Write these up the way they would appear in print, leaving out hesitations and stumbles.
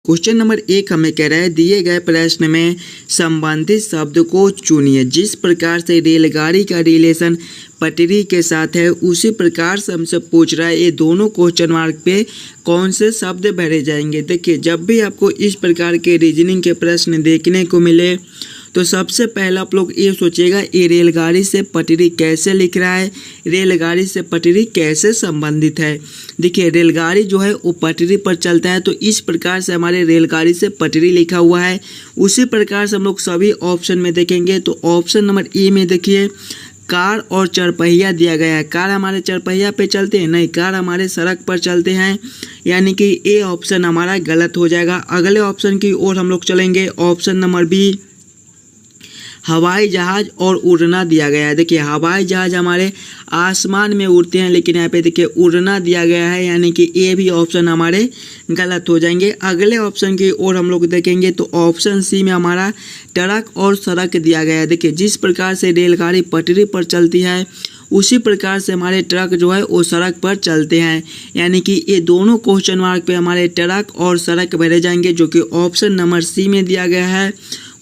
Question number 1 हमें कह रहा है दिए गए प्रश्न में संबंधित शब्द को चुनिए। जिस प्रकार से रेलगाड़ी का रिलेशन पटरी के साथ है उसी प्रकार से हमसे पूछ रहा है ये दोनों क्वेश्चन मार्क पे कौन से शब्द भरे जाएंगे। देखिए जब भी आपको इस प्रकार के रीजनिंग के प्रश्न देखने को मिले तो सबसे पहले आप लोग ये सोचिएगा ये रेलगाड़ी से पटरी कैसे लिख रहा है, रेलगाड़ी से पटरी कैसे संबंधित है। देखिए रेलगाड़ी जो है वो पटरी पर चलता है तो इस प्रकार से हमारे रेलगाड़ी से पटरी लिखा हुआ है। उसी प्रकार से हम लोग सभी ऑप्शन में देखेंगे तो ऑप्शन नंबर ए में देखिए कार और चरपहिया दिया गया है। कार हमारे चरपहिया पे चलते हैं, नहीं कार हमारे सड़क पर चलते हैं, यानी कि ए ऑप्शन हमारा गलत हो जाएगा। अगले ऑप्शन की ओर हम लोग चलेंगे। ऑप्शन नंबर बी हवाई जहाज और उड़ना दिया गया है। देखिए हवाई जहाज हमारे आसमान में उड़ते हैं, लेकिन यहाँ पे देखिए उड़ना दिया गया है, यानी कि ये भी ऑप्शन हमारे गलत हो जाएंगे। अगले ऑप्शन की ओर हम लोग देखेंगे तो ऑप्शन सी में हमारा ट्रक और सड़क दिया गया है। देखिए जिस प्रकार से रेलगाड़ी पटरी पर चलती है उसी प्रकार से हमारे ट्रक जो है वो सड़क पर चलते हैं, यानी कि ये दोनों क्वेश्चन मार्क पे हमारे ट्रक और सड़क भरे जाएंगे, जो कि ऑप्शन नंबर सी में दिया गया है।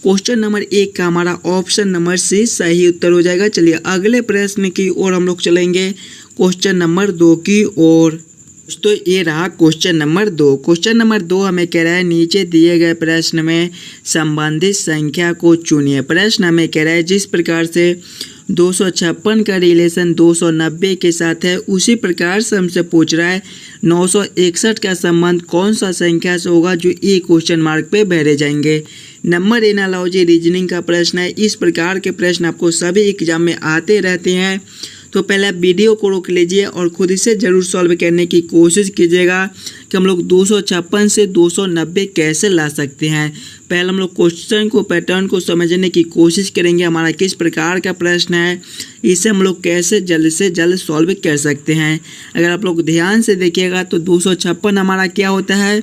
क्वेश्चन नंबर 1 का हमारा ऑप्शन नंबर सी सही उत्तर हो जाएगा। चलिए अगले प्रश्न की ओर हम लोग चलेंगे, क्वेश्चन नंबर 2 की ओर। तो ये रहा क्वेश्चन नंबर 2। क्वेश्चन नंबर 2 हमें कह रहा है नीचे दिए गए प्रश्न में संबंधित संख्या को चुनिए। प्रश्न हमें कह रहा है जिस प्रकार से 256 का रिलेशन 290 के साथ है उसी प्रकार से हमसे पूछ रहा है 961 का संबंध कौन सा संख्या से होगा, जो ये क्वेश्चन मार्क पे भरे जाएंगे। नंबर एनालॉजी रीजनिंग का प्रश्न है। इस प्रकार के प्रश्न आपको सभी एग्जाम में आते रहते हैं, तो पहले आप वीडियो को रोक लीजिए और खुद इसे ज़रूर सॉल्व करने की कोशिश कीजिएगा कि हम लोग 256 से 290 कैसे ला सकते हैं। पहले हम लोग क्वेश्चन को पैटर्न को समझने की कोशिश करेंगे, हमारा किस प्रकार का प्रश्न है, इसे हम लोग कैसे जल्द से जल्द सॉल्व कर सकते हैं। अगर आप लोग ध्यान से देखिएगा तो 256 हमारा क्या होता है,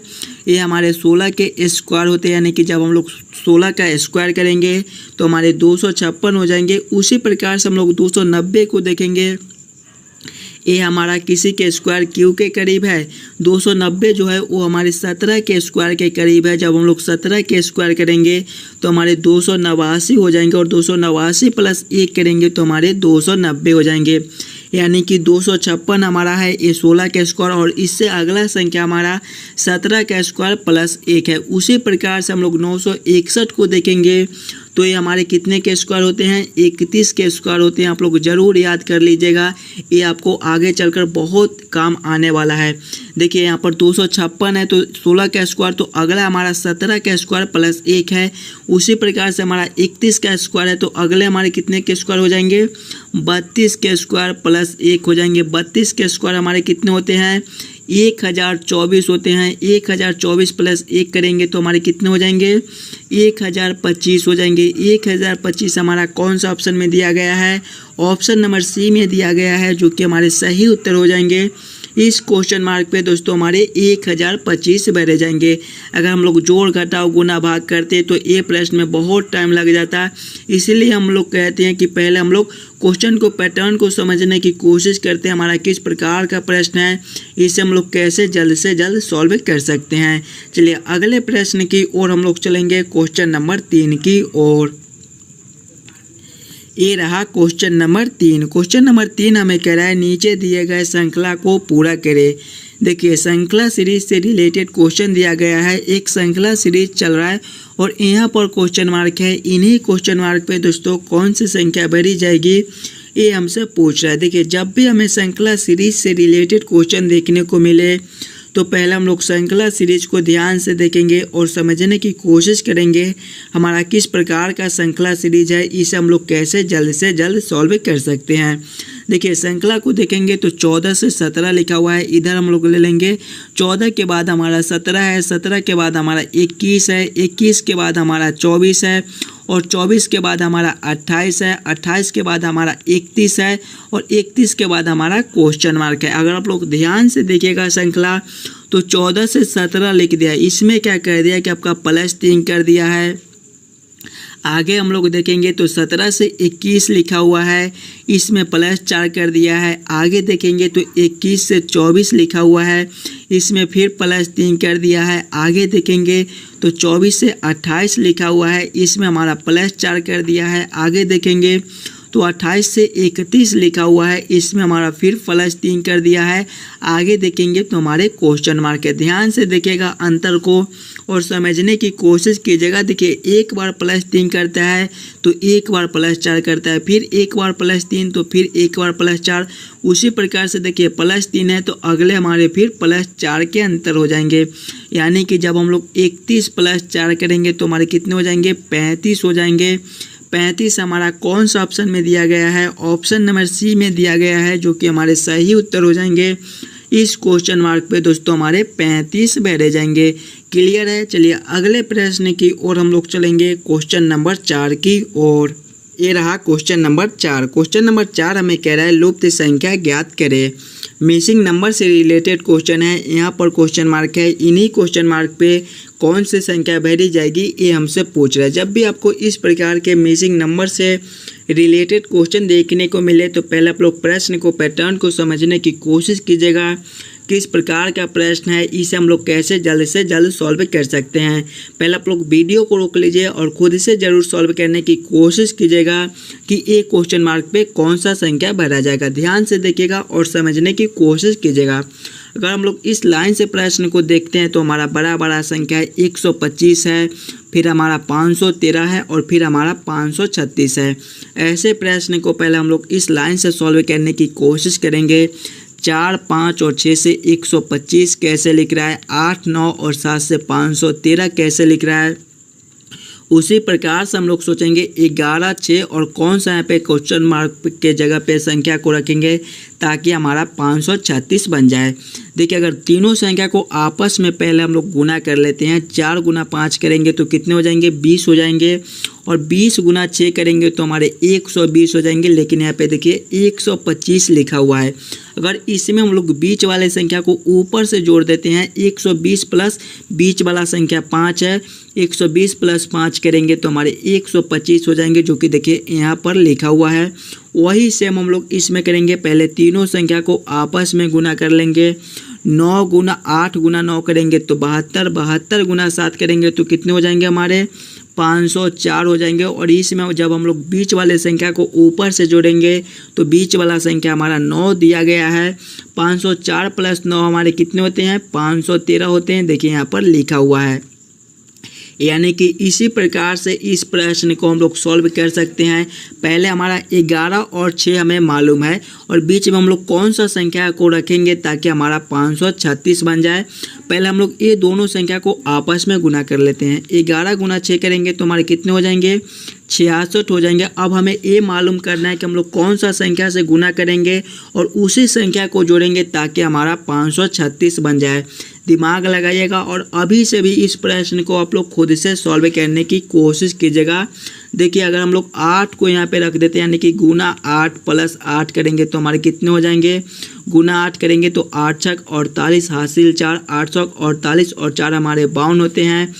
ये हमारे 16 के स्क्वायर होते हैं, यानी कि जब हम लोग 16 का स्क्वायर करेंगे तो हमारे 256 हो जाएंगे। उसी प्रकार से हम लोग 290 को देखेंगे, ये हमारा किसी के स्क्वायर क्यू के करीब है। 290 जो है वो हमारे 17 के स्क्वायर के करीब है। जब हम लोग 17 के स्क्वायर करेंगे तो हमारे 289 हो जाएंगे, और 289 प्लस 1 करेंगे तो हमारे 290 हो जाएंगे, यानी कि 256 हमारा है ये 16 का स्क्वायर, और इससे अगला संख्या हमारा 17 का स्क्वायर प्लस 1 है। उसी प्रकार से हम लोग 961 को देखेंगे तो ये हमारे कितने के स्क्वायर होते हैं, 31 के स्क्वायर होते हैं। आप लोग ज़रूर याद कर लीजिएगा, ये आपको आगे चलकर बहुत काम आने वाला है। देखिए यहाँ पर 256 है तो 16 का स्क्वायर, तो अगला हमारा 17 का स्क्वायर प्लस 1 है। उसी प्रकार से हमारा 31 का स्क्वायर है तो अगले हमारे कितने के स्क्वायर हो जाएंगे, 32 के स्क्वायर प्लस 1 हो जाएंगे। 32 के स्क्वायर हमारे कितने होते हैं, 1024 होते हैं। 1024 प्लस 1 करेंगे तो हमारे कितने हो जाएंगे, 1025 हो जाएंगे। 1025 हमारा कौन सा ऑप्शन में दिया गया है, ऑप्शन नंबर सी में दिया गया है, जो कि हमारे सही उत्तर हो जाएंगे। इस क्वेश्चन मार्क पे दोस्तों हमारे 1025 भरे जाएंगे। अगर हम लोग जोड़ घटाव गुना भाग करते तो ये प्रश्न में बहुत टाइम लग जाता, इसीलिए हम लोग कहते हैं कि पहले हम लोग क्वेश्चन को पैटर्न को समझने की कोशिश करते हैं, हमारा किस प्रकार का प्रश्न है, इसे हम लोग कैसे जल्द से जल्द सॉल्व कर सकते हैं। चलिए अगले प्रश्न की ओर हम लोग चलेंगे, क्वेश्चन नंबर 3 की ओर। ये रहा क्वेश्चन नंबर 3। क्वेश्चन नंबर 3 हमें कह रहा है नीचे दिए गए श्रृंखला को पूरा करें। देखिए श्रृंखला सीरीज से रिलेटेड क्वेश्चन दिया गया है। एक श्रृंखला सीरीज चल रहा है और यहाँ पर क्वेश्चन मार्क है। इन्हीं क्वेश्चन मार्क पे दोस्तों कौन सी संख्या भरी जाएगी ये हमसे पूछ रहा है। देखिए जब भी हमें श्रृंखला सीरीज से रिलेटेड क्वेश्चन देखने को मिले तो पहले हम लोग श्रृंखला सीरीज को ध्यान से देखेंगे और समझने की कोशिश करेंगे हमारा किस प्रकार का श्रृंखला सीरीज है, इसे हम लोग कैसे जल्द से जल्द सॉल्व कर सकते हैं। देखिए श्रृंखला को देखेंगे तो 14 से 17 लिखा हुआ है, इधर हम लोग ले लेंगे 14 के बाद हमारा 17 है, 17 के बाद हमारा 21 है, 21 के बाद हमारा 24 है, और 24 के बाद हमारा 28 है, 28 के बाद हमारा 31 है, और 31 के बाद हमारा क्वेश्चन मार्क है। अगर आप लोग ध्यान से देखिएगा श्रृंखला तो 14 से 17 लिख दिया, इसमें क्या कर दिया कि आपका +3 कर दिया है, आगे हम लोग देखेंगे तो 17 से 21 लिखा हुआ है, इसमें +4 कर दिया है। आगे देखेंगे तो 21 से 24 लिखा हुआ है, इसमें फिर +3 कर दिया है। आगे देखेंगे तो 24 से 28 लिखा हुआ है, इसमें हमारा +4 कर दिया है। आगे देखेंगे तो 28 से 31 लिखा हुआ है, इसमें हमारा फिर +3 कर दिया है। आगे देखेंगे तो हमारे क्वेश्चन मार्क है। ध्यान से देखिएगा अंतर को और समझने की कोशिश कीजिएगा। देखिए एक बार +3 करता है तो एक बार +4 करता है, फिर एक बार +3 तो फिर एक बार +4। उसी प्रकार से देखिए +3 है तो अगले हमारे फिर +4 के अंतर हो जाएंगे, यानी कि जब हम लोग 31 + 4 करेंगे तो हमारे कितने हो जाएंगे, 35 हो जाएंगे। 35 हमारा कौन सा ऑप्शन में दिया गया है, ऑप्शन नंबर सी में दिया गया है, जो कि हमारे सही उत्तर हो जाएंगे। इस क्वेश्चन मार्क पे दोस्तों हमारे 35 बैठे जाएंगे। क्लियर है। चलिए अगले प्रश्न की ओर हम लोग चलेंगे, क्वेश्चन नंबर 4 की ओर। ये रहा क्वेश्चन नंबर 4। क्वेश्चन नंबर 4 हमें कह रहा है लुप्त संख्या ज्ञात करें। मिसिंग नंबर से रिलेटेड क्वेश्चन है, यहाँ पर क्वेश्चन मार्क है। इन्हीं क्वेश्चन मार्क पे कौन सी संख्या भरी जाएगी ये हमसे पूछ रहा है। जब भी आपको इस प्रकार के मिसिंग नंबर से रिलेटेड क्वेश्चन देखने को मिले तो पहले आप लोग प्रश्न को, पैटर्न को समझने की कोशिश कीजिएगा। किस प्रकार का प्रश्न है, इसे हम लोग कैसे जल्द से जल्द सॉल्व कर सकते हैं। पहले आप लोग वीडियो को रोक लीजिए और खुद से ज़रूर सॉल्व करने की कोशिश कीजिएगा कि एक क्वेश्चन मार्क पे कौन सा संख्या भरा जाएगा। ध्यान से देखिएगा और समझने की कोशिश कीजिएगा। अगर हम लोग इस लाइन से प्रश्न को देखते हैं तो हमारा बड़ा संख्या 125 है, फिर हमारा 513 है और फिर हमारा 536 है। ऐसे प्रश्न को पहले हम लोग इस लाइन से सॉल्व करने की कोशिश करेंगे। 4, 5 और 6 से 125 कैसे लिख रहा है, 8, 9 और 7 से 513 कैसे लिख रहा है। उसी प्रकार से हम लोग सोचेंगे 11, 6 और कौन सा यहाँ पे क्वेश्चन मार्क के जगह पे संख्या को रखेंगे ताकि हमारा 536 बन जाए। देखिए अगर तीनों संख्या को आपस में पहले हम लोग गुना कर लेते हैं, 4 गुना 5 करेंगे तो कितने हो जाएंगे, 20 हो जाएंगे। और 20 गुना 6 करेंगे तो हमारे 120 हो जाएंगे। लेकिन यहाँ पे देखिए 125 लिखा हुआ है। अगर इसमें हम लोग बीच वाले संख्या को ऊपर से जोड़ देते हैं, 120 प्लस बीच वाला संख्या 5 है, 120 प्लस 5 करेंगे तो हमारे 125 हो जाएंगे, जो कि देखिए यहाँ पर लिखा हुआ है। वही सेम हम लोग इसमें करेंगे। पहले तीनों संख्या को आपस में गुना कर लेंगे। 9 गुना 8 गुना 9 करेंगे तो 72, 72 गुना 7 करेंगे तो कितने हो जाएंगे, हमारे 504 हो जाएंगे। और इसमें जब हम लोग बीच वाले संख्या को ऊपर से जोड़ेंगे तो बीच वाला संख्या हमारा 9 दिया गया है। 504 प्लस 9 हमारे कितने होते हैं, 513 होते हैं। देखिए यहाँ पर लिखा हुआ है। यानी कि इसी प्रकार से इस प्रश्न को हम लोग सॉल्व कर सकते हैं। पहले हमारा 11 और 6 हमें मालूम है और बीच में हम लोग कौन सा संख्या को रखेंगे ताकि हमारा 536 बन जाए। पहले हम लोग ये दोनों संख्या को आपस में गुना कर लेते हैं। 11 गुना 6 करेंगे तो हमारे कितने हो जाएंगे, 66 हो जाएंगे। अब हमें ये मालूम करना है कि हम लोग कौन सा संख्या से गुना करेंगे और उसी संख्या को जोड़ेंगे ताकि हमारा 536 बन जाए। दिमाग लगाइएगा और अभी से भी इस प्रश्न को आप लोग खुद से सॉल्व करने की कोशिश कीजिएगा। देखिए अगर हम लोग 8 को यहाँ पे रख देते हैं, यानी कि गुना 8 प्लस 8 करेंगे तो हमारे कितने हो जाएंगे, गुना 8 करेंगे तो 8 छक 48 हासिल 4, 8 छक 48 और 4 हमारे 52 होते हैं,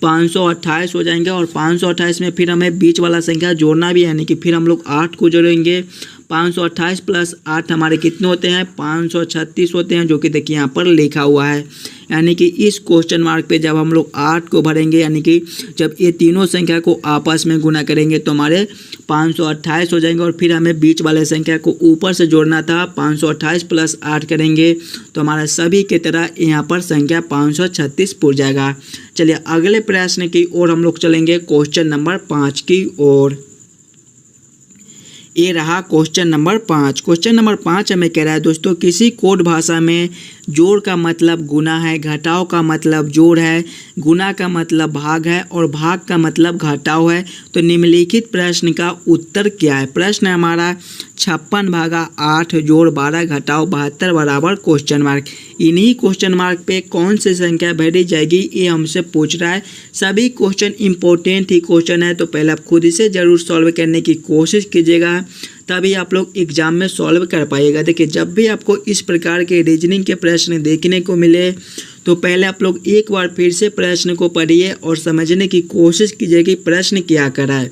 528 हो जाएंगे। और 528 में फिर हमें बीच वाला संख्या जोड़ना भी है, यानी कि फिर हम लोग 8 को जोड़ेंगे। 528 प्लस 8 हमारे कितने होते हैं, 536 होते हैं, जो कि देखिए यहाँ पर लिखा हुआ है। यानी कि इस क्वेश्चन मार्क पे जब हम लोग 8 को भरेंगे, यानी कि जब ये तीनों संख्या को आपस में गुना करेंगे तो हमारे 528 हो जाएंगे। और फिर हमें बीच वाले संख्या को ऊपर से जोड़ना था, 528 प्लस 8 करेंगे तो हमारा सभी की तरह यहाँ पर संख्या 536 पूर जाएगा। चलिए अगले प्रश्न की ओर हम लोग चलेंगे, क्वेश्चन नंबर 5 की ओर। ये रहा क्वेश्चन नंबर 5। क्वेश्चन नंबर 5 हमें कह रहा है दोस्तों, किसी कोड भाषा में जोड़ का मतलब गुना है, घटाव का मतलब जोड़ है, गुना का मतलब भाग है और भाग का मतलब घटाव है। तो निम्नलिखित प्रश्न का उत्तर क्या है। प्रश्न है हमारा 56 भागा 8 जोड़ 12 घटाव 72 बराबर क्वेश्चन मार्क। इन्हीं क्वेश्चन मार्क पे कौन सी संख्या भरी जाएगी ये हमसे पूछ रहा है। सभी क्वेश्चन इंपॉर्टेंट ही क्वेश्चन है, तो पहले आप खुद से ज़रूर सॉल्व करने की कोशिश कीजिएगा, तभी आप लोग एग्जाम में सॉल्व कर पाइएगा। देखिए जब भी आपको इस प्रकार के रीजनिंग के प्रश्न देखने को मिले तो पहले आप लोग एक बार फिर से प्रश्न को पढ़िए और समझने की कोशिश कीजिए कि प्रश्न क्या कर रहा है।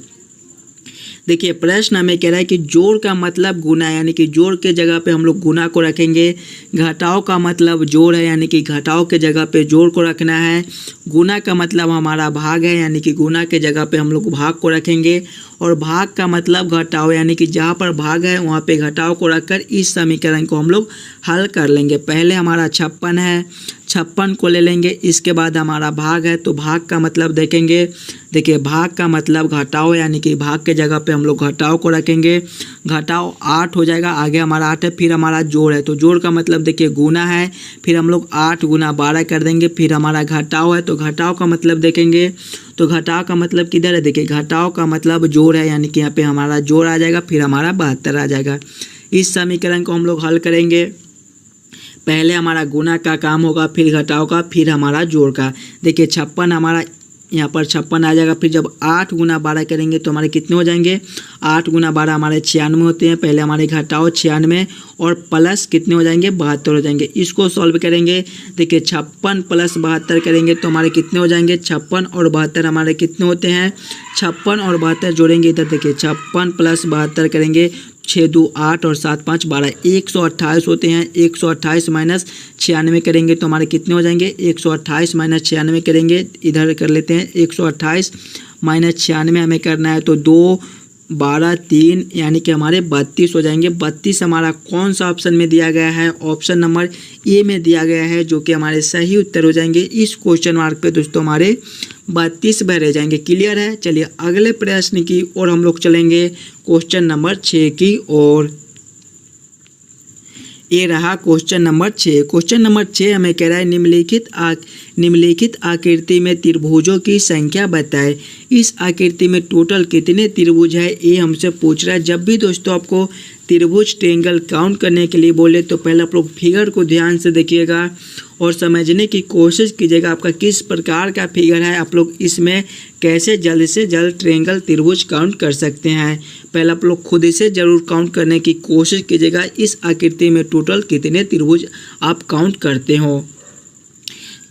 देखिए प्रश्न हमें कह रहा है कि जोड़ का मतलब गुना, यानी कि जोड़ के जगह पे हम लोग गुना को रखेंगे। घटाव का मतलब जोड़ है, यानी कि घटाव के जगह पे जोड़ को रखना है। गुना का मतलब हमारा भाग है, यानी कि गुना के जगह पे हम लोग भाग को रखेंगे। और भाग का मतलब घटाव, यानी कि जहाँ पर भाग है वहाँ पे घटाव को रखकर इस समीकरण को हम लोग हल कर लेंगे। पहले हमारा 56 है, 56 को ले लेंगे, इसके बाद हमारा भाग है, तो भाग का मतलब देखेंगे। देखिए भाग का मतलब घटाव, यानी कि भाग के जगह पे हम लोग घटाव को रखेंगे। घटाव 8 हो जाएगा, आगे हमारा 8 है, फिर हमारा जोड़ है, तो जोड़ का मतलब देखिए गुना है, फिर हम लोग 8 गुना 12 कर देंगे। फिर हमारा घटाव है, तो घटाव का मतलब देखेंगे, तो घटाव का मतलब किधर है, देखिए घटाव का मतलब जोड़ है, यानी कि यहाँ पे हमारा जोड़ आ जाएगा, फिर हमारा 72 आ जाएगा। इस समीकरण को हम लोग हल करेंगे। पहले हमारा गुना का काम होगा, फिर घटाव का, फिर हमारा जोड़ का। देखिए 56 हमारा यहाँ पर 56 आ जाएगा, फिर जब 8 गुना 12 करेंगे तो हमारे कितने हो जाएंगे, 8 गुना 12 हमारे 96 होते हैं। पहले हमारे घटाओ 96 और प्लस कितने हो जाएंगे, 72 हो जाएंगे। इसको सॉल्व करेंगे, देखिए 56 प्लस 72 करेंगे तो हमारे कितने हो जाएंगे, 56 और 72 हमारे कितने होते हैं, 56 और 72 जोड़ेंगे इधर, देखिए 56 प्लस 72 करेंगे, 6 2 8 और 7 5 12, 128 होते हैं। 128 माइनस 96 करेंगे तो हमारे कितने हो जाएंगे, 128 माइनस 96 करेंगे, इधर कर लेते हैं। 128 माइनस 96 हमें करना है, तो 2 12 3 यानी कि हमारे 32 हो जाएंगे। 32 हमारा कौन सा ऑप्शन में दिया गया है, ऑप्शन नंबर ए में दिया गया है, जो कि हमारे सही उत्तर हो जाएंगे। इस क्वेश्चन मार्क पे दोस्तों हमारे 32 भरे जाएंगे। क्लियर है। चलिए अगले प्रश्न की ओर हम लोग चलेंगे, क्वेश्चन नंबर 6 की ओर। ये रहा क्वेश्चन नंबर 6। क्वेश्चन नंबर 6 हमें कह रहा है निम्नलिखित आकृति में त्रिभुजों की संख्या बताएं। इस आकृति में टोटल कितने त्रिभुज है, ये हमसे पूछ रहा है। जब भी दोस्तों आपको त्रिभुज ट्रायंगल काउंट करने के लिए बोले तो पहले आप लोग फिगर को ध्यान से देखिएगा और समझने की कोशिश कीजिएगा आपका किस प्रकार का फिगर है, आप लोग इसमें कैसे जल्द से जल्द ट्रायंगल त्रिभुज काउंट कर सकते हैं। पहले आप लोग खुद से ज़रूर काउंट करने की कोशिश कीजिएगा इस आकृति में टोटल कितने त्रिभुज आप काउंट करते हो।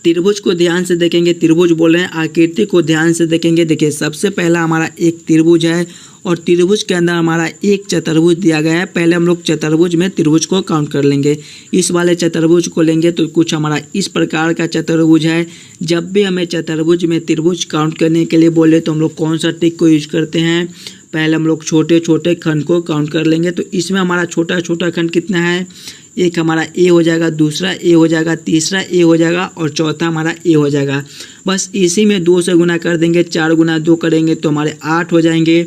त्रिभुज को ध्यान से देखेंगे, त्रिभुज बोल रहे हैं, आकृति को ध्यान से देखेंगे। देखिए सबसे पहला हमारा एक त्रिभुज है और त्रिभुज के अंदर हमारा एक चतुर्भुज दिया गया है। पहले हम लोग चतुर्भुज में त्रिभुज को काउंट कर लेंगे। इस वाले चतुर्भुज को लेंगे तो कुछ हमारा इस प्रकार का चतुर्भुज है। जब भी हमें चतुर्भुज में त्रिभुज काउंट करने के लिए बोले तो हम लोग कौन सा ट्रिक को यूज करते हैं, पहले हम लोग छोटे छोटे खंड को काउंट कर लेंगे। तो इसमें हमारा छोटा छोटा खंड कितना है, एक हमारा ए हो जाएगा, दूसरा ए हो जाएगा, तीसरा ए हो जाएगा और चौथा हमारा ए हो जाएगा। बस इसी में 2 से गुना कर देंगे, 4 गुना 2 करेंगे तो हमारे 8 हो जाएंगे।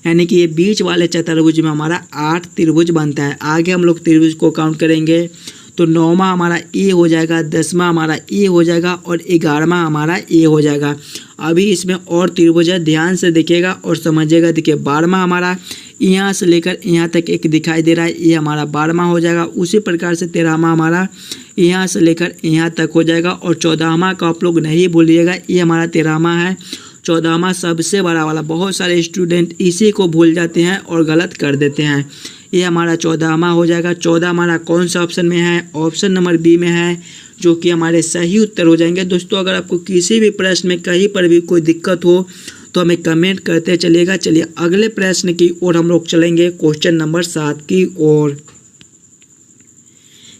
यानी कि ये बीच वाले चतुर्भुज में हमारा 8 त्रिभुज बनता है। आगे हम लोग त्रिभुज को काउंट करेंगे तो 9वां हमारा ए हो जाएगा, 10वां हमारा ए हो जाएगा और 11वां हमारा ए हो जाएगा। अभी इसमें और त्रिभुज है, ध्यान से देखिएगा और समझिएगा। देखिए 12वां हमारा यहाँ से लेकर यहाँ तक एक दिखाई दे रहा है, ये हमारा 12वां हो जाएगा। उसी प्रकार से 13वां हमारा यहाँ से लेकर यहाँ तक हो जाएगा और 14वां का आप लोग नहीं भूलिएगा, ये हमारा 13वां है। 14वां सबसे बड़ा वाला, बहुत सारे स्टूडेंट इसी को भूल जाते हैं और गलत कर देते हैं। ये हमारा 14वां हो जाएगा। 14 हमारा कौन सा ऑप्शन में है, ऑप्शन नंबर बी में है, जो कि हमारे सही उत्तर हो जाएंगे। दोस्तों अगर आपको किसी भी प्रश्न में कहीं पर भी कोई दिक्कत हो तो हमें कमेंट करते चलिएगा। चलिए अगले प्रश्न की ओर हम लोग चलेंगे, क्वेश्चन नंबर 7 की ओर।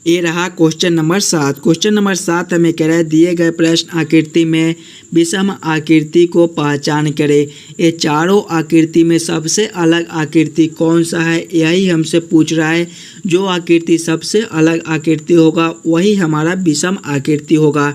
ये रहा क्वेश्चन नंबर 7। क्वेश्चन नंबर 7 हमें कह रहा है दिए गए प्रश्न आकृति में विषम आकृति को पहचान करें। ये चारों आकृति में सबसे अलग आकृति कौन सा है, यही हमसे पूछ रहा है। जो आकृति सबसे अलग आकृति होगा वही हमारा विषम आकृति होगा।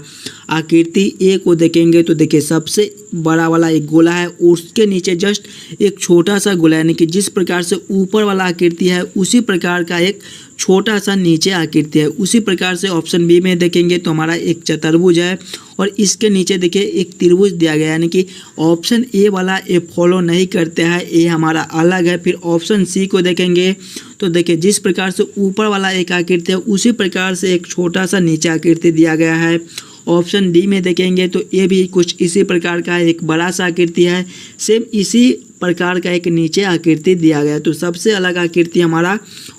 आकृति ए को देखेंगे तो देखिए सबसे बड़ा वाला एक गोला है, उसके नीचे जस्ट एक छोटा सा गोला, यानी कि जिस प्रकार से ऊपर वाला आकृति है उसी प्रकार का एक छोटा सा नीचे आकृति है। उसी प्रकार से ऑप्शन बी में देखेंगे तो हमारा एक चतुर्भुज है और इसके नीचे देखिए एक त्रिभुज दिया गया, यानी कि ऑप्शन ए वाला ये फॉलो नहीं करते हैं, ये हमारा अलग है। फिर ऑप्शन सी को देखेंगे तो देखिए जिस प्रकार से ऊपर वाला एक आकृति है उसी प्रकार से एक छोटा सा नीचे आकृति दिया गया है। ऑप्शन डी में देखेंगे तो ये भी कुछ इसी प्रकार का एक बड़ा सा आकृति है। सेम इसी प्रकार का एक नीचे आकृति दिया गया है। तो सबसे अलग आकृति हमारा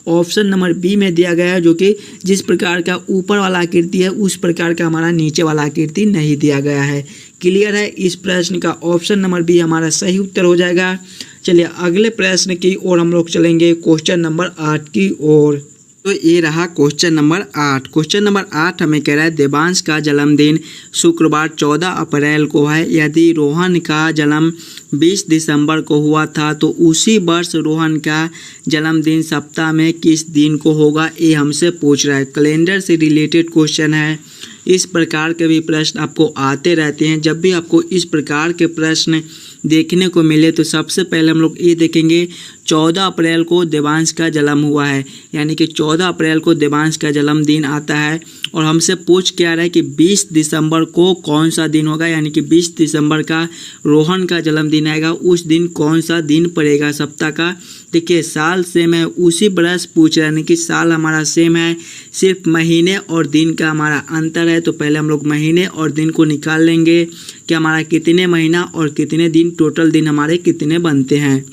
ऑप्शन नंबर बी में दिया गया है, जो कि जिस प्रकार का ऊपर वाला आकृति है उस प्रकार का हमारा नीचे वाला आकृति नहीं दिया गया है। क्लियर है? इस प्रश्न का ऑप्शन नंबर बी हमारा सही उत्तर हो जाएगा। चलिए अगले प्रश्न की ओर हम लोग चलेंगे, क्वेश्चन नंबर 8 की ओर। तो ये रहा क्वेश्चन नंबर 8। क्वेश्चन नंबर 8 हमें कह रहा है देवांश का जन्मदिन शुक्रवार 14 अप्रैल को है। यदि रोहन का जन्म 20 दिसंबर को हुआ था तो उसी वर्ष रोहन का जन्मदिन सप्ताह में किस दिन को होगा, ये हमसे पूछ रहा है। कैलेंडर से रिलेटेड क्वेश्चन है। इस प्रकार के भी प्रश्न आपको आते रहते हैं। जब भी आपको इस प्रकार के प्रश्न देखने को मिले तो सबसे पहले हम लोग ये देखेंगे 14 अप्रैल को देवांश का जन्म हुआ है, यानी कि 14 अप्रैल को देवांश का जन्मदिन आता है। और हमसे पूछ के आ रहा है कि 20 दिसंबर को कौन सा दिन होगा, यानी कि 20 दिसंबर का रोहन का जन्मदिन आएगा, उस दिन कौन सा दिन पड़ेगा सप्ताह का। देखिए साल सेम है, उसी बरस पूछ रहा है, यानी कि साल हमारा सेम है, सिर्फ महीने और दिन का हमारा अंतर है। तो पहले हम लोग महीने और दिन को निकाल लेंगे कि हमारा कितने महीना और कितने दिन, टोटल दिन हमारे कितने बनते हैं।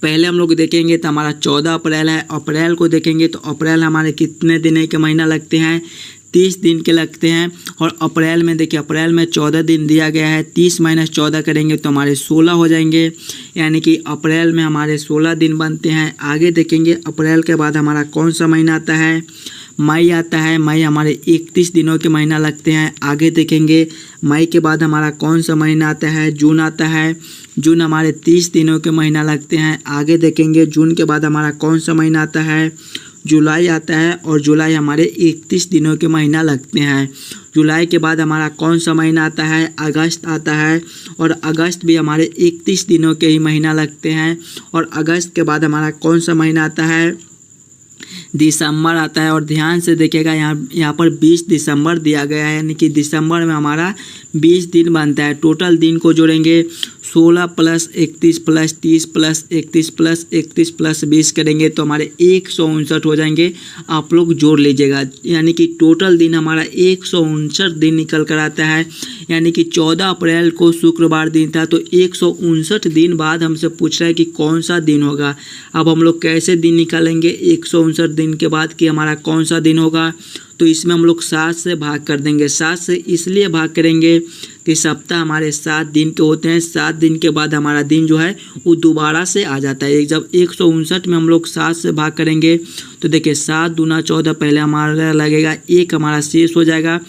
पहले हम लोग देखेंगे तो हमारा 14 अप्रैल है। अप्रैल को देखेंगे तो अप्रैल हमारे कितने दिन के महीना लगते हैं, 30 दिन के लगते हैं। और अप्रैल में देखिए अप्रैल में 14 दिन दिया गया है, 30 माइनस 14 करेंगे तो हमारे 16 हो जाएंगे, यानी कि अप्रैल में हमारे 16 दिन बनते हैं। आगे देखेंगे अप्रैल के बाद हमारा कौन सा महीना आता है, मई आता है। मई हमारे 31 दिनों के महीना लगते हैं। आगे देखेंगे मई के बाद हमारा कौन सा महीना आता है, जून आता है। जून हमारे 30 दिनों के महीना लगते हैं। आगे देखेंगे जून के बाद हमारा कौन सा महीना आता है, जुलाई आता है। और जुलाई हमारे 31 दिनों के महीना लगते हैं। जुलाई के बाद हमारा कौन सा महीना आता है, अगस्त आता है। और अगस्त भी हमारे 31 दिनों के ही महीना लगते हैं। और अगस्त के बाद हमारा कौन सा महीना आता है, दिसंबर आता है। और ध्यान से देखिएगा यहाँ पर 20 दिसंबर दिया गया है, यानी कि दिसंबर में हमारा 20 दिन बनता है। टोटल दिन को जोड़ेंगे 16 + 31 + 30 + 31 + 31 + 20 करेंगे तो हमारे 159 हो जाएंगे। आप लोग जोड़ लीजिएगा, यानी कि टोटल दिन हमारा 159 दिन निकल कर आता है। यानी कि 14 अप्रैल को शुक्रवार दिन था, तो 159 दिन बाद हमसे पूछ रहा है कि कौन सा दिन होगा। अब हम लोग कैसे दिन निकालेंगे 159 दिन के बाद कि हमारा कौन सा दिन होगा, तो इसमें हम लोग 7 से भाग कर देंगे। 7 से इसलिए भाग करेंगे कि सप्ताह हमारे 7 दिन के होते हैं। 7 दिन के बाद हमारा दिन जो है वो दोबारा से आ जाता है। जब 159 में हम लोग 7 से भाग करेंगे तो देखिए 7 दूना 14, पहले हमारा लगेगा 1 हमारा शेष हो जाएगा,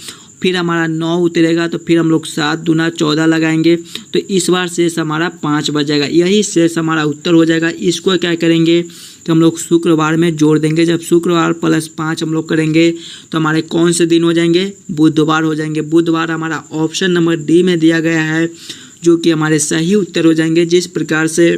फिर हमारा 9 उतरेगा, तो फिर हम लोग 7 दूना 14 लगाएंगे, तो इस बार शेष हमारा 5 बच जाएगा। यही शेष हमारा उत्तर हो जाएगा। इसको क्या करेंगे कि हम लोग शुक्रवार में जोड़ देंगे। जब शुक्रवार + 5 हम लोग करेंगे तो हमारे कौन से दिन हो जाएंगे, बुधवार हो जाएंगे। बुधवार हमारा ऑप्शन नंबर डी में दिया गया है, जो कि हमारे सही उत्तर हो जाएंगे। जिस प्रकार से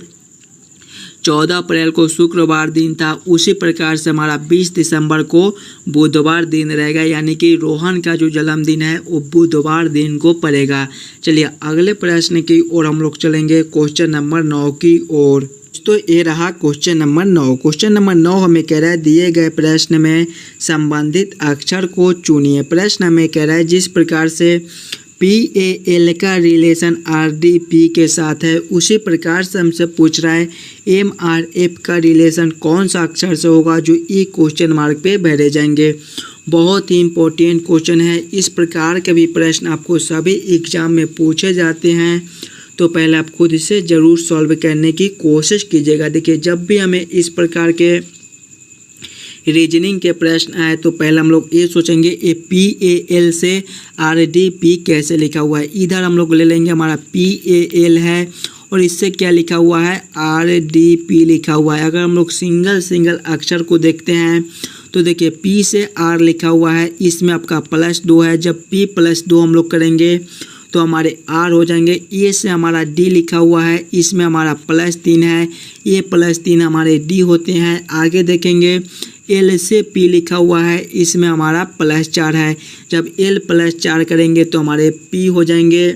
14 अप्रैल को शुक्रवार दिन था, उसी प्रकार से हमारा 20 दिसंबर को बुधवार दिन रहेगा, यानी कि रोहन का जो जन्मदिन है वो बुधवार दिन को पड़ेगा। चलिए अगले प्रश्न की ओर हम लोग चलेंगे, क्वेश्चन नंबर 9 की ओर। तो ये रहा क्वेश्चन नंबर 9। क्वेश्चन नंबर 9 हमें कह रहा है दिए गए प्रश्न में संबंधित अक्षर को चुनिए। प्रश्न हमें कह रहा है जिस प्रकार से PAL का रिलेशन RDP के साथ है, उसी प्रकार से हमसे पूछ रहा है MRF का रिलेशन कौन सा अक्षर से होगा, जो ई क्वेश्चन मार्क पे भरे जाएंगे। बहुत ही इम्पोर्टेंट क्वेश्चन है। इस प्रकार के भी प्रश्न आपको सभी एग्जाम में पूछे जाते हैं, तो पहले आप खुद इसे ज़रूर सॉल्व करने की कोशिश कीजिएगा। देखिए जब भी हमें इस प्रकार के रीजनिंग के प्रश्न आए तो पहले हम लोग ये सोचेंगे ये PAL से RDP कैसे लिखा हुआ है। इधर हम लोग ले लेंगे हमारा PAL है और इससे क्या लिखा हुआ है, RDP लिखा हुआ है। अगर हम लोग सिंगल अक्षर को देखते हैं तो देखिए P से R लिखा हुआ है, इसमें आपका +2 है। जब P + 2 हम लोग करेंगे तो हमारे R हो जाएंगे। ए से हमारा D लिखा हुआ है, इसमें हमारा +3 है। A + 3 हमारे D होते हैं। आगे देखेंगे L से P लिखा हुआ है, इसमें हमारा +4 है। जब L + 4 करेंगे तो हमारे P हो जाएंगे,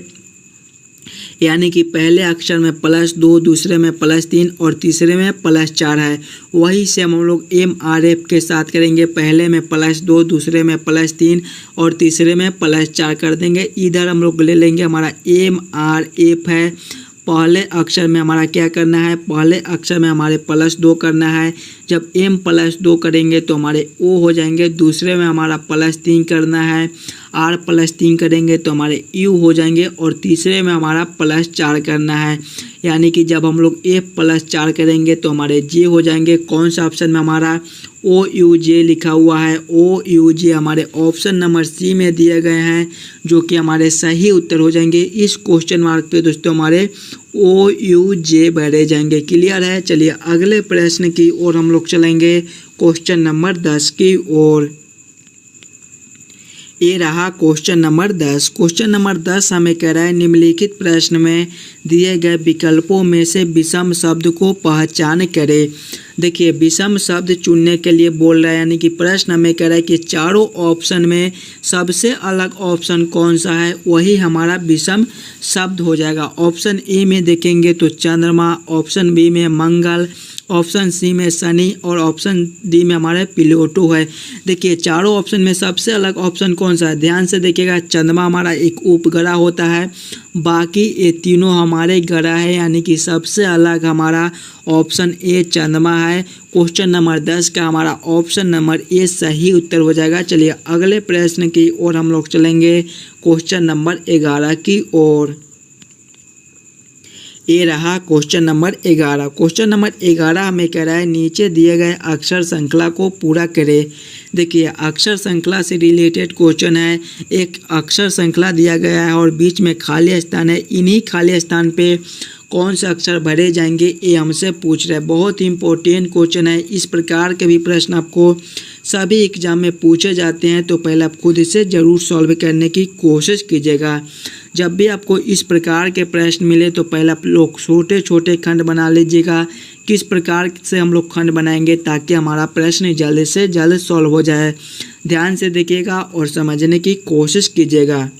यानी कि पहले अक्षर में +2, दूसरे में +3 और तीसरे में +4 है। वही से हम लोग MRF के साथ करेंगे। पहले में +2, दूसरे में +3 और तीसरे में +4 कर देंगे। इधर हम लोग ले लेंगे हमारा MRF है, पहले अक्षर में हमारा क्या करना है, पहले अक्षर में हमारे +2 करना है। जब m+2 करेंगे तो हमारे o हो जाएंगे। दूसरे में हमारा +3 करना है, r+3 करेंगे तो हमारे u हो जाएंगे। और तीसरे में हमारा +4 करना है, यानी कि जब हम लोग f+4 करेंगे तो हमारे j हो जाएंगे। कौन सा ऑप्शन में हमारा OUJ लिखा हुआ है, OUJ हमारे ऑप्शन नंबर सी में दिए गए हैं, जो कि हमारे सही उत्तर हो जाएंगे। इस क्वेश्चन मार्क पे दोस्तों हमारे OUJ भरे जाएंगे। क्लियर है। चलिए अगले प्रश्न की ओर हम लोग चलेंगे, क्वेश्चन नंबर 10 की ओर। ये रहा क्वेश्चन नंबर 10। क्वेश्चन नंबर 10 हमें कह रहा है निम्नलिखित प्रश्न में दिए गए विकल्पों में से विषम शब्द को पहचान करें। देखिए विषम शब्द चुनने के लिए बोल रहा है, यानी कि प्रश्न हमें कह रहा है कि चारों ऑप्शन में सबसे अलग ऑप्शन कौन सा है, वही हमारा विषम शब्द हो जाएगा। ऑप्शन ए में देखेंगे तो चंद्रमा, ऑप्शन बी में मंगल, ऑप्शन सी में शनि और ऑप्शन डी में हमारे प्लूटो है। देखिए चारों ऑप्शन में सबसे अलग ऑप्शन कौन सा है, ध्यान से देखिएगा। चंद्रमा हमारा एक उपग्रह होता है, बाकी ये तीनों हमारे ग्रह है, यानी कि सबसे अलग हमारा ऑप्शन ए चंद्रमा है। क्वेश्चन नंबर 10 का हमारा ऑप्शन नंबर ए सही उत्तर हो जाएगा। चलिए अगले प्रश्न की ओर हम लोग चलेंगे, क्वेश्चन नंबर 11 की ओर। ये रहा क्वेश्चन नंबर 11। क्वेश्चन नंबर 11 हमें कह रहा है नीचे दिए गए अक्षर श्रृंखला को पूरा करें। देखिए अक्षर श्रृंखला से रिलेटेड क्वेश्चन है। एक अक्षर श्रृंखला दिया गया है और बीच में खाली स्थान है। इन्हीं खाली स्थान पे कौन से अक्षर भरे जाएंगे, ये हमसे पूछ रहे हैं। बहुत ही इंपॉर्टेंट क्वेश्चन है। इस प्रकार के भी प्रश्न आपको सभी एग्जाम में पूछे जाते हैं, तो पहले आप खुद इसे ज़रूर सॉल्व करने की कोशिश कीजिएगा। जब भी आपको इस प्रकार के प्रश्न मिले तो पहले आप लोग छोटे छोटे खंड बना लीजिएगा। किस प्रकार से हम लोग खंड बनाएंगे ताकि हमारा प्रश्न जल्द से जल्द सॉल्व हो जाए। ध्यान से देखिएगा और समझने की कोशिश कीजिएगा।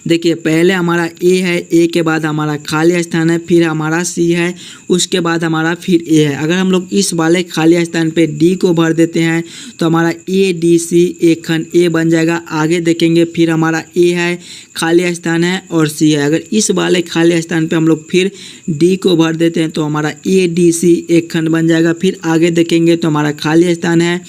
देखिए पहले हमारा ए है, ए के बाद हमारा खाली स्थान है, फिर हमारा सी है, उसके बाद हमारा फिर ए है। अगर हम लोग इस वाले खाली स्थान पे डी को भर देते हैं तो हमारा ए डी सी एक खंड ए बन जाएगा। आगे देखेंगे फिर हमारा ए है, खाली स्थान है और सी है। अगर इस वाले खाली स्थान पे हम लोग फिर डी को भर देते हैं तो हमारा ए डी सी एक खंड बन जाएगा। फिर आगे देखेंगे तो हमारा खाली स्थान है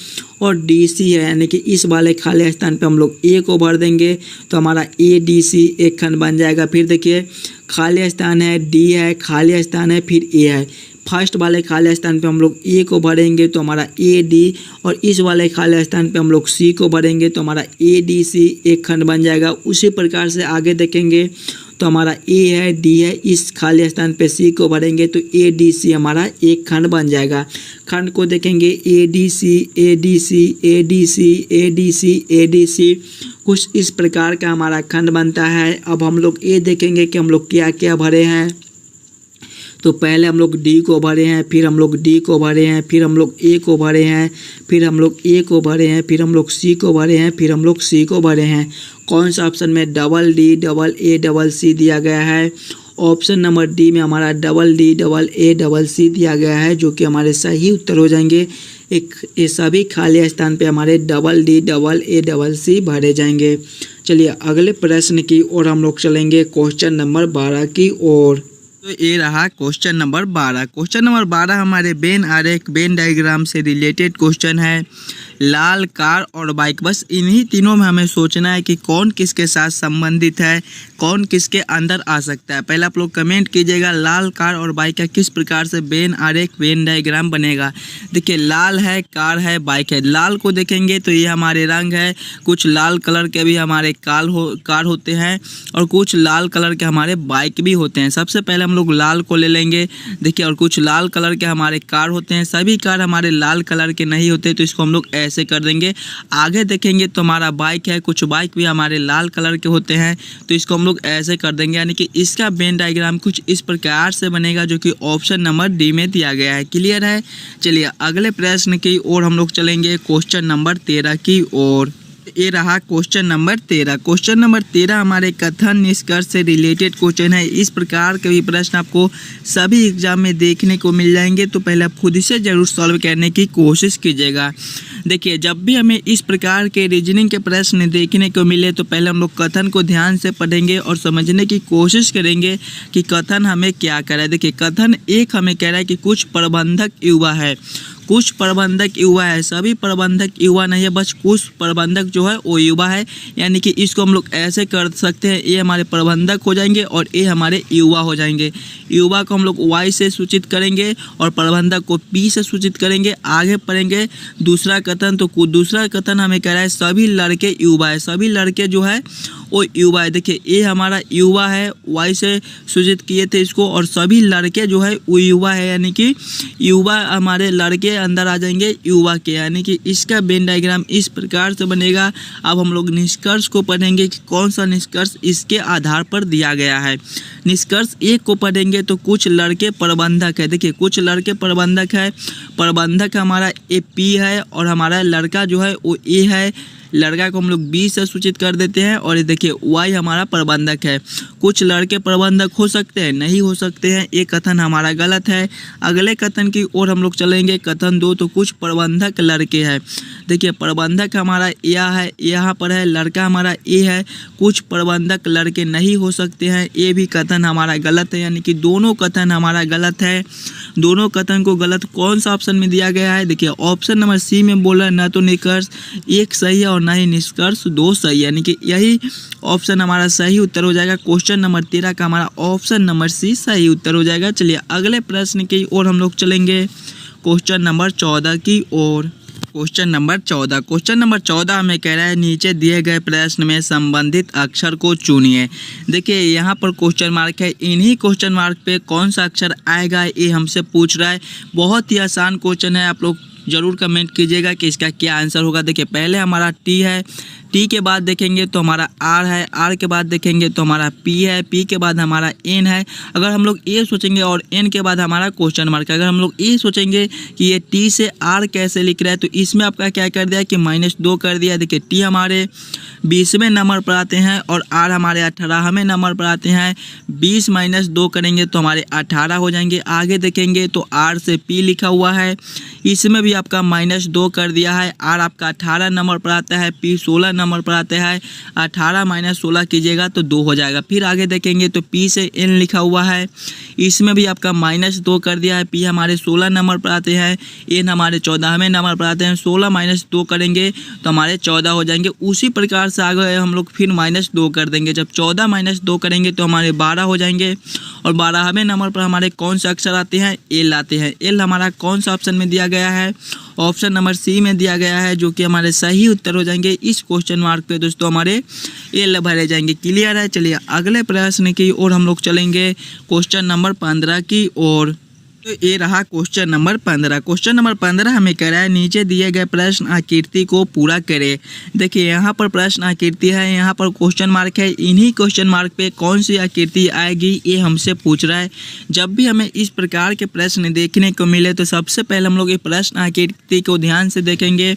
और डी सी है, यानी कि इस वाले खाली स्थान पे हम लोग ए को भर देंगे तो हमारा ए डी सी एक खंड बन जाएगा। फिर देखिए खाली स्थान है, डी है, खाली स्थान है, फिर ए है। फर्स्ट वाले खाली स्थान पे हम लोग ए को भरेंगे तो हमारा ए डी, और इस वाले खाली स्थान पे हम लोग सी को भरेंगे तो हमारा ए डी सी एक खंड बन जाएगा। उसी प्रकार से आगे देखेंगे तो हमारा ए है, डी है, इस खाली स्थान पे सी को भरेंगे तो ए डी सी हमारा एक खंड बन जाएगा। खंड को देखेंगे A D C, A D C, A D C, A D C, A D C, कुछ इस प्रकार का हमारा खंड बनता है। अब हम लोग ये देखेंगे कि हम लोग क्या क्या भरे हैं। तो पहले हम लोग डी को भरे हैं, फिर हम लोग डी को भरे हैं, फिर हम लोग ए को भरे हैं, फिर हम लोग ए को भरे हैं, फिर हम लोग सी को भरे हैं, फिर हम लोग सी को भरे हैं। कौन सा ऑप्शन में double D double A double C दिया गया है? ऑप्शन नंबर डी में हमारा double D double A double C दिया गया है, जो कि हमारे सही उत्तर हो जाएंगे। ये सभी खाली स्थान पे हमारे double D double A double C भरे जाएंगे। चलिए अगले प्रश्न की ओर हम लोग चलेंगे, क्वेश्चन नंबर 12 की ओर। तो ये रहा क्वेश्चन नंबर 12। क्वेश्चन नंबर 12 हमारे वेन आरेख वेन डायग्राम से रिलेटेड क्वेश्चन है। लाल, कार और बाइक, बस इन्हीं तीनों में हमें सोचना है कि कौन किसके साथ संबंधित है, कौन किसके अंदर आ सकता है। पहले आप लोग कमेंट कीजिएगा लाल, कार और बाइक का किस प्रकार से वेन आरेख वेन डायग्राम बनेगा। देखिए लाल है, कार है, बाइक है। लाल को देखेंगे तो ये हमारे रंग है, कुछ लाल कलर के भी हमारे कार होते हैं और कुछ लाल कलर के हमारे बाइक भी होते हैं। सबसे पहले हम लोग लाल को ले लेंगे। देखिए और कुछ लाल कलर के हमारे कार होते हैं, सभी कार हमारे लाल कलर के नहीं होते, तो इसको हम लोग ऐसे कर देंगे। आगे देखेंगे तो हमारा बाइक है, कुछ बाइक भी हमारे लाल कलर के होते हैं, तो इसको हम लोग ऐसे कर देंगे। यानी कि इसका वेन डायग्राम कुछ इस प्रकार से बनेगा, जो कि ऑप्शन नंबर डी में दिया गया है। क्लियर है। चलिए अगले प्रश्न की ओर हम लोग चलेंगे, क्वेश्चन नंबर 13 की ओर। ये रहा क्वेश्चन नंबर 13। क्वेश्चन नंबर 13 हमारे कथन निष्कर्ष से रिलेटेड क्वेश्चन है। इस प्रकार के भी प्रश्न आपको सभी एग्जाम में देखने को मिल जाएंगे, तो पहले आप खुद से जरूर सॉल्व करने की कोशिश कीजिएगा। देखिए, जब भी हमें इस प्रकार के रीजनिंग के प्रश्न देखने को मिले तो पहले हम लोग कथन को ध्यान से पढ़ेंगे और समझने की कोशिश करेंगे कि कथन हमें क्या कह रहा है। देखिए, कथन एक हमें कह रहा है कि कुछ प्रबंधक युवा है, कुछ प्रबंधक युवा है, सभी प्रबंधक युवा नहीं है, बस कुछ प्रबंधक जो है वो युवा है। यानी कि इसको हम लोग ऐसे कर सकते हैं, ये हमारे प्रबंधक हो जाएंगे और ये हमारे युवा हो जाएंगे। युवा को हम लोग वाई से सूचित करेंगे और प्रबंधक को पी से सूचित करेंगे। आगे पढ़ेंगे दूसरा कथन, तो दूसरा कथन हमें कह रहा है सभी लड़के युवा है, सभी लड़के जो है वो युवा है। देखिए, ये हमारा युवा है, वाई से सूचित किए थे इसको, और सभी लड़के जो है वो युवा है, यानी कि युवा हमारे लड़के अंदर आ जाएंगे युवा के, यानी कि इसका वेन डायग्राम इस प्रकार से बनेगा। अब हम लोग निष्कर्ष को पढ़ेंगे कि कौन सा निष्कर्ष इसके आधार पर दिया गया है। निष्कर्ष एक को पढ़ेंगे तो कुछ लड़के प्रबंधक है। देखिए, कुछ लड़के प्रबंधक है, प्रबंधक हमारा ए पी है और हमारा लड़का जो है वो ए है। लड़का को हम लोग बी से सूचित कर देते हैं और ये देखिए वाई हमारा प्रबंधक है। कुछ लड़के प्रबंधक हो सकते हैं, नहीं हो सकते हैं, ये कथन हमारा गलत है। अगले कथन की ओर हम लोग चलेंगे, कथन 2, तो कुछ प्रबंधक लड़के हैं। देखिए, प्रबंधक हमारा यह है, यहाँ पर है, लड़का हमारा ए है, कुछ प्रबंधक लड़के नहीं हो सकते हैं, ये भी कथन हमारा गलत है। यानी कि दोनों कथन हमारा गलत है। दोनों कथन को गलत कौन सा ऑप्शन में दिया गया है? देखिए, ऑप्शन नंबर सी में बोला है न तो निष्कर्ष एक सही है और ना ही निष्कर्ष 2 सही, यानी कि यही ऑप्शन हमारा सही उत्तर हो जाएगा। क्वेश्चन नंबर 13 का हमारा ऑप्शन नंबर सी सही उत्तर हो जाएगा। चलिए अगले प्रश्न की ओर हम लोग चलेंगे, क्वेश्चन नंबर 14 की ओर। क्वेश्चन नंबर 14 हमें कह रहा है नीचे दिए गए प्रश्न में संबंधित अक्षर को चुनिए। देखिए, यहाँ पर क्वेश्चन मार्क है, इन्हीं क्वेश्चन मार्क पे कौन सा अक्षर आएगा ये हमसे पूछ रहा है। बहुत ही आसान क्वेश्चन है, आप लोग जरूर कमेंट कीजिएगा कि इसका क्या आंसर होगा। देखिए, पहले हमारा टी है, टी के बाद देखेंगे तो हमारा आर है, आर के बाद देखेंगे तो हमारा पी है, पी के बाद हमारा एन है। अगर हम लोग ए सोचेंगे और एन के बाद हमारा क्वेश्चन मार्क, अगर हम लोग ये सोचेंगे कि ये टी से आर कैसे लिख रहा है तो इसमें आपका क्या कर दिया कि -2 कर दिया। देखिए, टी हमारे 20वें नंबर पर आते हैं और आर हमारे 18वें नंबर पर आते हैं। 20 - 2 करेंगे तो हमारे 18 हो जाएंगे। आगे देखेंगे तो आर से पी लिखा हुआ है, इसमें भी आपका -2 कर दिया है। आर आपका 18 नंबर पर आता है, पी 16 नंबर पर आता है। 18 - 16 कीजिएगा तो 2 हो जाएगा। फिर आगे देखेंगे तो पी से एन लिखा हुआ है, इसमें भी आपका -2 कर दिया है। पी हमारे 16 नंबर पर आते हैं, एन हमारे 14वें नंबर पर आते हैं। 16 - 2 करेंगे तो हमारे 14 हो जाएंगे। उसी प्रकार से आगे हम लोग फिर -2 कर देंगे। जब 14 - 2 करेंगे तो हमारे 12 हो जाएंगे। और 12वें नंबर पर हमारे कौन से अक्षर आते हैं? एल आते हैं। एल हमारा कौन सा ऑप्शन में दिया गया है? ऑप्शन नंबर सी में दिया गया है, जो कि हमारे सही उत्तर हो जाएंगे। इस क्वेश्चन मार्क पे दोस्तों हमारे एल भरे जाएंगे। क्लियर है? चलिए अगले प्रश्न की ओर हम लोग चलेंगे, क्वेश्चन नंबर 15 की ओर। तो ये रहा क्वेश्चन नंबर 15। क्वेश्चन नंबर 15 हमें कह रहा है नीचे दिए गए प्रश्न आकृति को पूरा करें। देखिए, यहाँ पर प्रश्न आकृति है, यहाँ पर क्वेश्चन मार्क है। इन्हीं क्वेश्चन मार्क पे कौन सी आकृति आएगी ये हमसे पूछ रहा है। जब भी हमें इस प्रकार के प्रश्न देखने को मिले तो सबसे पहले हम लोग ये प्रश्न आकृति को ध्यान से देखेंगे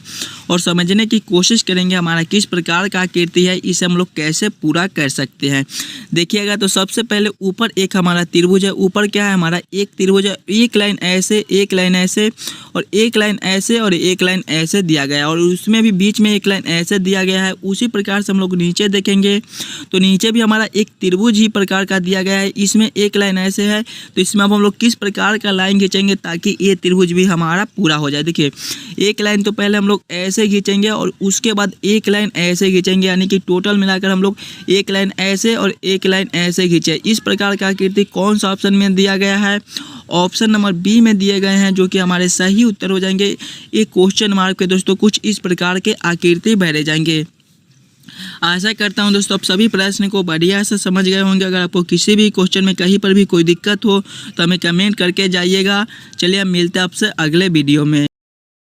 और समझने की कोशिश करेंगे हमारा किस प्रकार का आकृति है, इसे हम लोग कैसे पूरा कर सकते हैं। देखिएगा तो सबसे पहले ऊपर एक हमारा त्रिभुज है। ऊपर क्या है? हमारा एक त्रिभुज है, एक लाइन ऐसे, एक लाइन ऐसे और एक लाइन ऐसे और एक लाइन ऐसे दिया गया है, और उसमें भी बीच में एक लाइन ऐसे दिया गया है। उसी प्रकार से हम लोग नीचे देखेंगे तो नीचे भी हमारा एक त्रिभुज ही प्रकार का दिया गया है, इसमें एक लाइन ऐसे है। तो इसमें अब हम लोग किस प्रकार का लाइन खींचेंगे ताकि ये त्रिभुज भी हमारा पूरा हो जाए। देखिए, एक लाइन तो पहले हम लोग ऐसे खींचेंगे और उसके बाद एक लाइन ऐसे खींचेंगे, यानी कि टोटल मिलाकर हम लोग एक लाइन ऐसे और एक लाइन ऐसे खींचे। इस प्रकार का आकृति कौन सा ऑप्शन में दिया गया है? ऑप्शन नंबर बी में दिए गए हैं, जो कि हमारे सही उत्तर हो जाएंगे। ये क्वेश्चन मार्क के दोस्तों कुछ इस प्रकार के आकृति भरे जाएंगे। आशा करता हूं दोस्तों आप सभी प्रश्न को बढ़िया से समझ गए होंगे। अगर आपको किसी भी क्वेश्चन में कहीं पर भी कोई दिक्कत हो तो हमें कमेंट करके जाइएगा। चलिए हम मिलते हैं आपसे अगले वीडियो में।